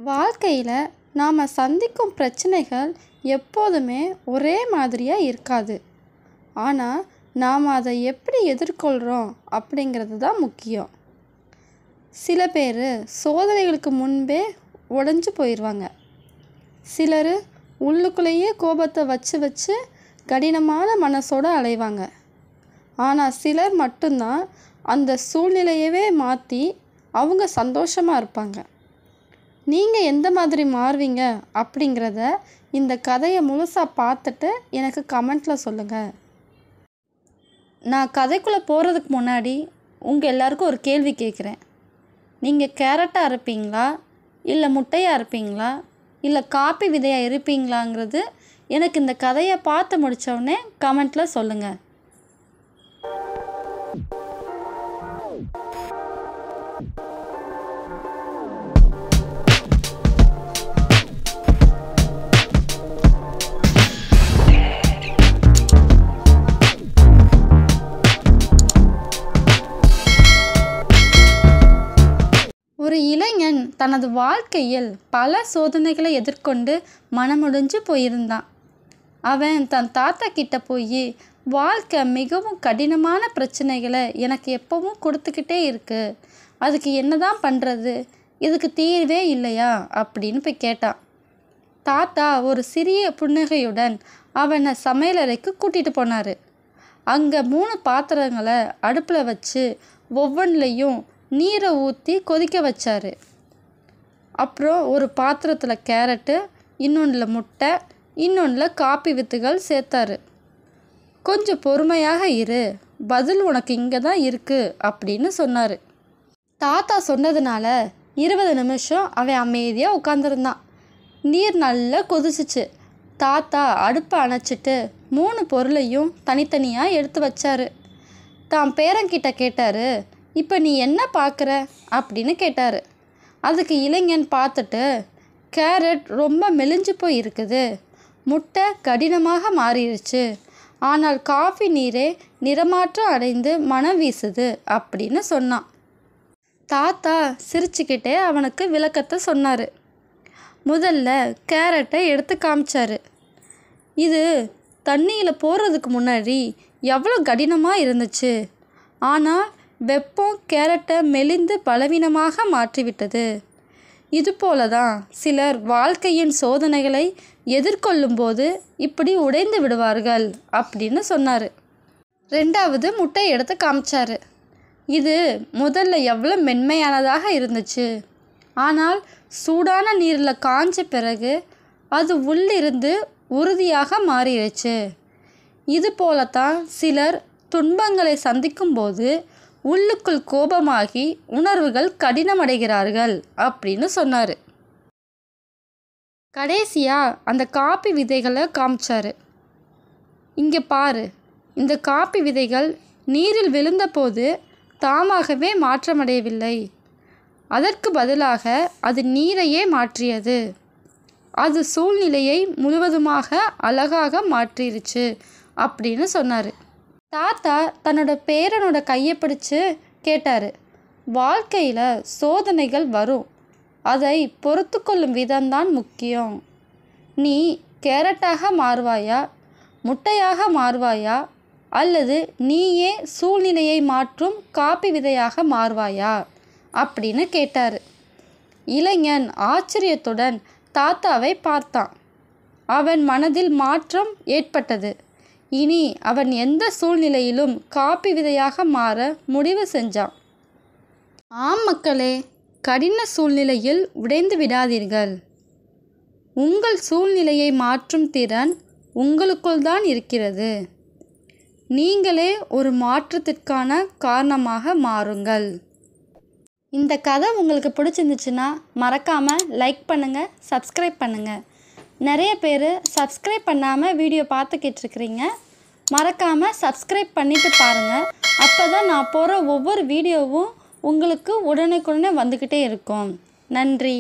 வாழ்க்கையில் நாம் சந்திக்கும் பிரச்சனைகள் எப்போதுமே ஒரே மாதிரியாக இருக்காது. ஆனால் நாம் அதை எப்படி எதிர்கொள்கிறோம் அப்படிங்கிறது தான் முக்கியம். சில பேர் சோதனைகளுக்கு முன்பே உடைஞ்சு போயிடுவாங்க. சிலர் உள்ளுக்குள்ளேயே கோபத்தை வச்சு வச்சு கடினமான மனசோடு அலைவாங்க. ஆனால் சிலர் மட்டும்தான் அந்த சூழ்நிலையவே மாற்றி அவங்க சந்தோஷமாக இருப்பாங்க. நீங்கள் எந்த மாதிரி மாறுவீங்க அப்படிங்கிறத இந்த கதையை முழுசாக பார்த்துட்டு எனக்கு கமெண்ட்டில் சொல்லுங்கள். நான் கதைக்குள்ளே போகிறதுக்கு முன்னாடி உங்கள் எல்லாருக்கும் ஒரு கேள்வி கேட்குறேன். நீங்கள் கேரட்டாக இருப்பீங்களா, இல்லை முட்டையாக இருப்பீங்களா, இல்லை காப்பி விதையாக இருப்பீங்களாங்கிறது எனக்கு இந்த கதையை பார்த்து முடித்தோடனே கமெண்ட்டில் சொல்லுங்கள். ஒரு இளைஞன் தனது வாழ்க்கையில் பல சோதனைகளை எதிர்கொண்டு மனமுடைஞ்சு போயிருந்தான். அவன் தன் தாத்தா கிட்ட போய், வாழ்க்கை மிகவும் கடினமான பிரச்சனைகளை எனக்கு எப்பவும் கொடுத்துக்கிட்டே இருக்கு, அதுக்கு என்னதான் பண்ணுறது, இதுக்கு தீர்வே இல்லையா அப்படின்னு போய் கேட்டான். தாத்தா ஒரு சிறிய புன்னகையுடன் அவனை சமையலறைக்கு கூட்டிகிட்டு போனார். அங்கே 3 பாத்திரங்களை அடுப்பில் வச்சு ஒவ்வொன்றிலையும் நீரை ஊற்றி கொதிக்க வச்சார். அப்புறம் ஒரு பாத்திரத்தில் கேரட்டு, இன்னொன்றில் முட்டை, இன்னொன்றில் காப்பி வித்துகள் சேர்த்தாரு. கொஞ்சம் பொறுமையாக இரு, பதில் உனக்கு இங்கே தான் இருக்குது அப்படின்னு சொன்னார். தாத்தா சொன்னதுனால 20 நிமிஷம் அவன் அமைதியாக உட்காந்துருந்தான். நீர் நல்லா கொதிச்சிச்சு. தாத்தா அடுப்பை அணைச்சிட்டு 3 பொருளையும் தனித்தனியாக எடுத்து வச்சார். தான் பேரன்கிட்ட கேட்டார், இப்போ நீ என்ன பார்க்குற அப்படின்னு கேட்டார். அதுக்கு இளைஞன் பார்த்துட்டு, கேரட் ரொம்ப மெலிஞ்சு போய் இருக்குது, முட்டை கடினமாக மாறிடுச்சு, ஆனால் காஃபி நீரே நிறமாற்றம் அடைந்து மனம் வீசுது அப்படின்னு சொன்னான். தாத்தா சிரிச்சுக்கிட்டே அவனுக்கு விளக்கத்தை சொன்னார். முதல்ல கேரட்டை எடுத்து காமிச்சார். இது தண்ணியில் போடுறதுக்கு முன்னாடி எவ்வளோ கடினமாக இருந்துச்சு, ஆனால் வெப்பம் கேரட்டை மெலிந்து பலவீனமாக மாற்றிவிட்டது. இதுபோல தான் சிலர் வாழ்க்கையின் சோதனைகளை எதிர்கொள்ளும்போது இப்படி உடைந்து விடுவார்கள் அப்படின்னு சொன்னார். 2வது முட்டை எடுத்து காமிச்சார். இது முதல்ல எவ்வளோ மென்மையானதாக இருந்துச்சு, ஆனால் சூடான நீரில் காஞ்ச பிறகு அது உள்ளிருந்து உறுதியாக மாறிடுச்சு. இது போலத்தான் சிலர் துன்பங்களை சந்திக்கும்போது உள்ளுக்குள் கோபமாகி உணர்வுகள் கடினமடைகிறார்கள் அப்படின்னு சொன்னார். கடைசியாக அந்த காப்பி விதைகளை காமிச்சார். இங்கே பாரு, இந்த காப்பி விதைகள் நீரில் விழுந்தபோது தாமாகவே மாற்றமடையவில்லை, அதற்கு பதிலாக அது நீரையே மாற்றியது. அது சூழ்நிலையை முழுவதுமாக அழகாக மாற்றிருச்சு அப்படின்னு சொன்னார். தாத்தா தன்னோட பேரனோட கையை பிடிச்சு கேட்டார், வாழ்க்கையில் சோதனைகள் வரும், அதை பொறுத்து கொள்ளும் விதம்தான் முக்கியம். நீ கேரட்டாக மாறுவாயா, முட்டையாக மாறுவாயா, அல்லது நீயே சூழ்நிலையை மாற்றும் காப்பி விதையாக மாறுவாயா அப்படின்னு கேட்டார். இளைஞன் ஆச்சரியத்துடன் தாத்தாவை பார்த்தான். அவன் மனதில் மாற்றம் ஏற்பட்டது. இனி அவன் எந்த சூழ்நிலையிலும் காப்பி விதையாக மாற முடிவு செஞ்சான். ஆம் மக்களே, கடின சூழ்நிலையில் உடைந்து விடாதீர்கள். உங்கள் சூழ்நிலையை மாற்றும் திறன் உங்களுக்குள் தான் இருக்கிறது. நீங்களே ஒரு மாற்றத்திற்கான காரணமாக மாறுங்கள். இந்த கதை உங்களுக்கு பிடிச்சிருந்துச்சுன்னா மறக்காமல் லைக் பண்ணுங்கள், சப்ஸ்கிரைப் பண்ணுங்கள். நிறைய பேர் சப்ஸ்கிரைப் பண்ணாமல் வீடியோ பார்த்துக்கிட்டு இருக்கிறீங்க. மறக்காமல் சப்ஸ்கிரைப் பண்ணிவிட்டு பாருங்கள். அப்போ தான் நான் போகிற ஒவ்வொரு வீடியோவும் உங்களுக்கு உடனுக்குடனே வந்துக்கிட்டே இருக்கும். நன்றி.